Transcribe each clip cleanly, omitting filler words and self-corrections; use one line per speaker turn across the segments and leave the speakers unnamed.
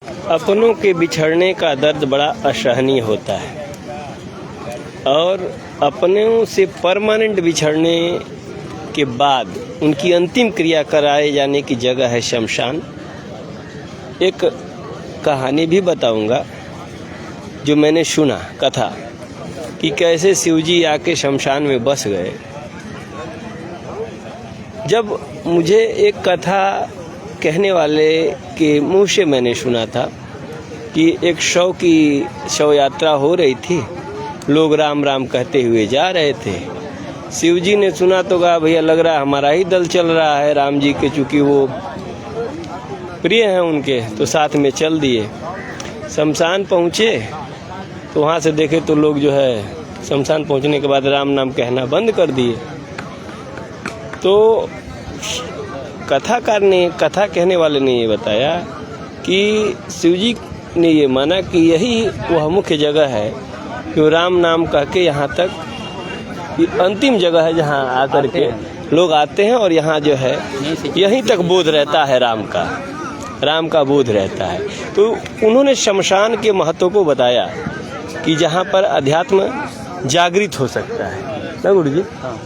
अपनों के बिछड़ने का दर्द बड़ा असहनीय होता है और अपनों से परमानेंट बिछड़ने के बाद उनकी अंतिम क्रिया कराए जाने की जगह है शमशान। एक कहानी भी बताऊंगा जो मैंने सुना, कथा कि कैसे शिवजी आके शमशान में बस गए। जब मुझे एक कथा कहने वाले के मुंह से मैंने सुना था कि एक शव यात्रा हो रही थी, लोग राम राम कहते हुए जा रहे थे। शिवजी ने सुना तो कहा भैया लग रहा है हमारा ही दल चल रहा है राम जी के, चूँकि वो प्रिय हैं उनके, तो साथ में चल दिए। शमशान पहुँचे तो वहाँ से देखे तो लोग जो है शमशान पहुँचने के बाद राम नाम कहना बंद कर दिए। तो कथाकार ने, कथा कहने वाले ने ये बताया कि शिवजी ने ये माना कि यही वह मुख्य जगह है कि राम नाम कह के यहाँ तक अंतिम जगह है जहाँ आकर के लोग आते हैं और यहाँ जो है यहीं तक बोध रहता है राम का बोध रहता है। तो उन्होंने शमशान के महत्व को बताया कि जहाँ पर अध्यात्म जागृत हो सकता है ना गुरु जी।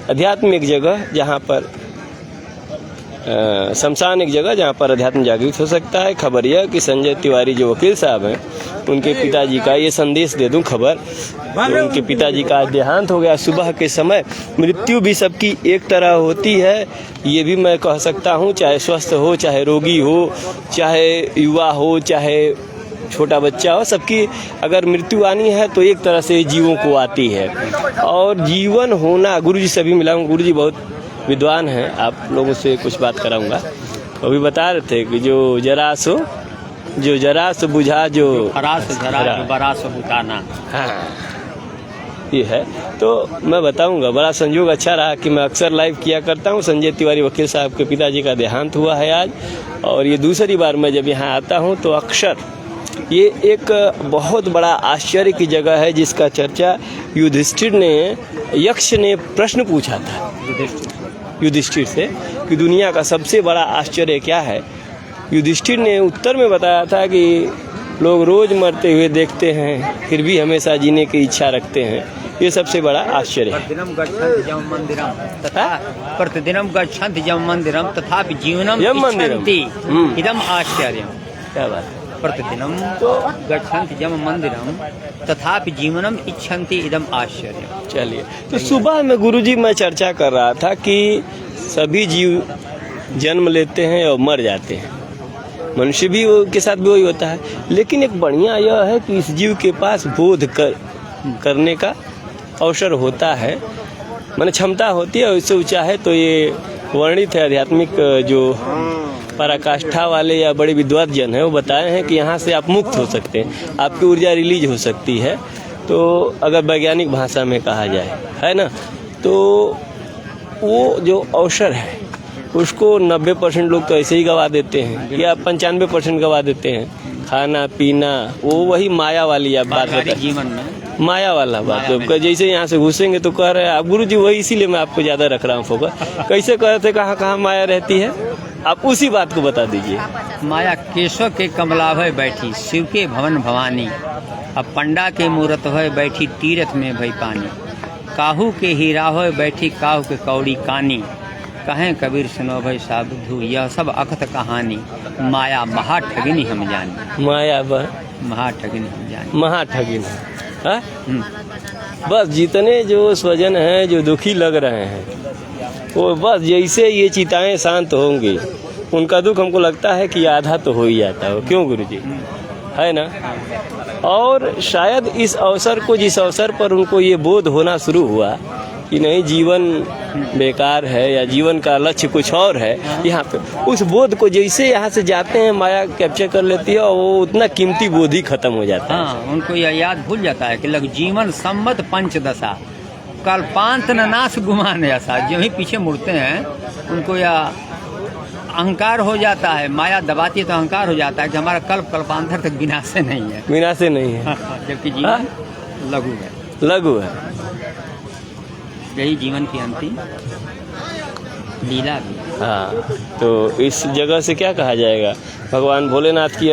अध्यात्म एक जगह जहाँ पर शमशान एक जगह जहाँ पर अध्यात्म जागृत हो सकता है। खबर यह कि संजय तिवारी जो वकील साहब हैं, उनके पिताजी का ये संदेश दे दूं खबर, तो उनके पिताजी का देहांत हो गया सुबह के समय। मृत्यु भी सबकी एक तरह होती है, ये भी मैं कह सकता हूँ, चाहे स्वस्थ हो, चाहे रोगी हो, चाहे युवा हो, चाहे छोटा बच्चा हो, सबकी अगर मृत्यु आनी है तो एक तरह से जीवों को आती है। और जीवन होना, गुरु जी से भी मिला हूँ, गुरु जी बहुत विद्वान हैं, आप लोगों से कुछ बात कराऊंगा। अभी बता रहे थे कि जो जरा सो बुझा जो
बड़ा सो बुझाना,
हाँ ये है। तो मैं बताऊंगा, बड़ा संयोग अच्छा रहा कि मैं अक्सर लाइव किया करता हूं। संजय तिवारी वकील साहब के पिताजी का देहांत हुआ है आज, और ये दूसरी बार मैं जब यहाँ आता हूँ तो अक्सर ये एक बहुत बड़ा आश्चर्य की जगह है जिसका चर्चा युधिष्ठिर ने, यक्ष ने प्रश्न पूछा था युधिष्ठिर से कि दुनिया का सबसे बड़ा आश्चर्य क्या है। युधिष्ठिर ने उत्तर में बताया था कि लोग रोज मरते हुए देखते हैं फिर भी हमेशा जीने की इच्छा रखते हैं, ये सबसे बड़ा आश्चर्य है।
प्रतिदिनम गच्छन्ति यम मंदिरम तथापि जीवनम इच्छन्ति इदम आश्चर्यम।
क्या बात है।
प्रतिदिनम गच्छन्ति यम मंदिरम तथापि जीवनम इच्छन्ति इदम आश्चर्यम।
चलिए, तो सुबह में गुरुजी मैं चर्चा कर रहा था कि सभी जीव जन्म लेते हैं और मर जाते हैं, मनुष्य भी के साथ भी वही होता है, लेकिन एक बढ़िया यह है कि इस जीव के पास बोध करने का अवसर होता है, माने क्षमता होती है। उससे ऊंचा है तो ये वर्णित है, आध्यात्मिक जो पराकाष्ठा वाले या बड़े विद्वान जन हैं वो बताए हैं कि यहाँ से आप मुक्त हो सकते हैं, आपकी ऊर्जा रिलीज हो सकती है। तो अगर वैज्ञानिक भाषा में कहा जाए, है ना, तो वो जो अवसर है उसको 90% लोग तो ऐसे ही गवा देते हैं या 95% गवा देते हैं। खाना पीना, वो वही माया वाली आप बात बताइए, जीवन में माया वाला बात। तो जैसे यहाँ से घुसेंगे तो कह रहे हैं आप गुरु जी, वही इसीलिए मैं आपको ज़्यादा रख रहा हूँ फोकस। कैसे कह रहे थे कहाँ कहाँ माया रहती है, आप उसी बात को बता दीजिए।
माया केशव के कमला भय बैठी, शिव के भवन भवानी, अब पंडा के मूरत भय बैठी, तीरथ में भई पानी, काहू के हीरा भय बैठी, काहू के कौड़ी कानी, कहें कबीर सुनो भई साधु, यह सब अकथ कहानी, माया महा ठगिनी हम जानी।
माया
महा ठगिनी हम जानी,
महा ठगिनी। बस जितने जो स्वजन हैं जो दुखी लग रहे हैं, वो बस जैसे ये चिताएं शांत होंगी उनका दुख हमको लगता है कि आधा तो हो ही जाता है। क्यों गुरुजी, है ना। और शायद इस अवसर को, जिस अवसर पर उनको ये बोध होना शुरू हुआ कि नहीं जीवन बेकार है या जीवन का लक्ष्य कुछ और है, यहाँ पे उस बोध को जैसे यहाँ से जाते हैं माया कैप्चर कर लेती है और वो उतना कीमती बोध ही खत्म हो जाता है।
हाँ, उनको यह याद भूल जाता है कि लग जीवन संबत पंचदशा, कल्पांत न नाश गुमान ऐसा। जो ही पीछे मुड़ते हैं उनको यह अहंकार हो जाता है, माया दबाती है तो अहंकार हो जाता है कि हमारा कल्पांतर तक विनाश नहीं है,
विनाश नहीं है,
जबकि जीवन
लघु है।
यही जीवन की अंतिम लीला भी।
हाँ, तो इस जगह से क्या कहा जाएगा, भगवान भोलेनाथ की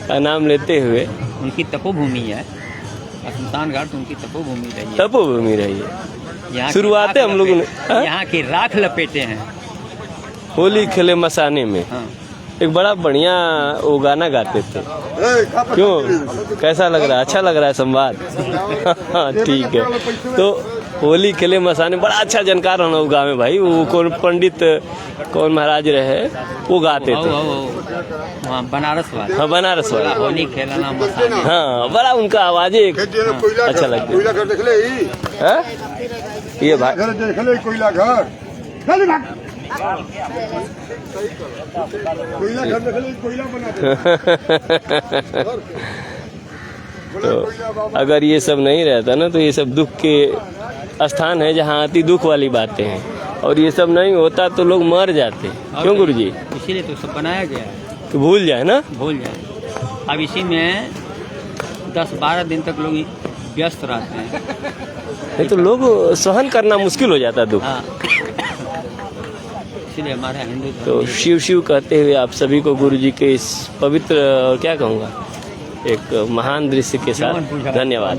का नाम लेते हुए
उनकी तपोभूमि है, शमशान घाट उनकी तपोभूमि रही है।
तपोभूमि रही है।
यहाँ की
शुरुआतें
राख
हम लोगों ने हाँ?
यहाँ की राख लपेटे हैं।
होली खेले मसाने में
हाँ।
एक बड़ा बढ़िया वो गाना गाते थे। क्यों, कैसा लग रहा है? अच्छा लग रहा है संवाद। हाँ, ठीक है। तो होली खेले मसाने बड़ा अच्छा जानकार होना गाँव में भाई। वो कौन पंडित कौन महाराज रहे वो गाते थे।
वहाँ बनारस वाला।
हाँ, बनारस वाला।
होली खेलना मसाने।
हाँ, बड़ा उनका आवाज अच्छा लगता है। ये भाई
कोयला घर कोयला बना
तो अगर ये सब नहीं रहता ना तो ये सब दुख के स्थान है जहाँ आती दुख वाली बातें हैं, और ये सब नहीं होता तो लोग मर जाते। क्यों गुरुजी?
इसीलिए तो सब बनाया गया है,
तो भूल जाए ना,
भूल जाए। अब इसी में 10-12 दिन तक लोग व्यस्त रहते हैं।
नहीं तो लोग सहन करना मुश्किल हो जाता दुख।
हाँ, इसीलिए हमारा हिंदू
तो शिव शिव कहते हुए आप सभी को गुरुजी के इस पवित्र और क्या कहूँगा एक महान दृश्य के साथ धन्यवाद।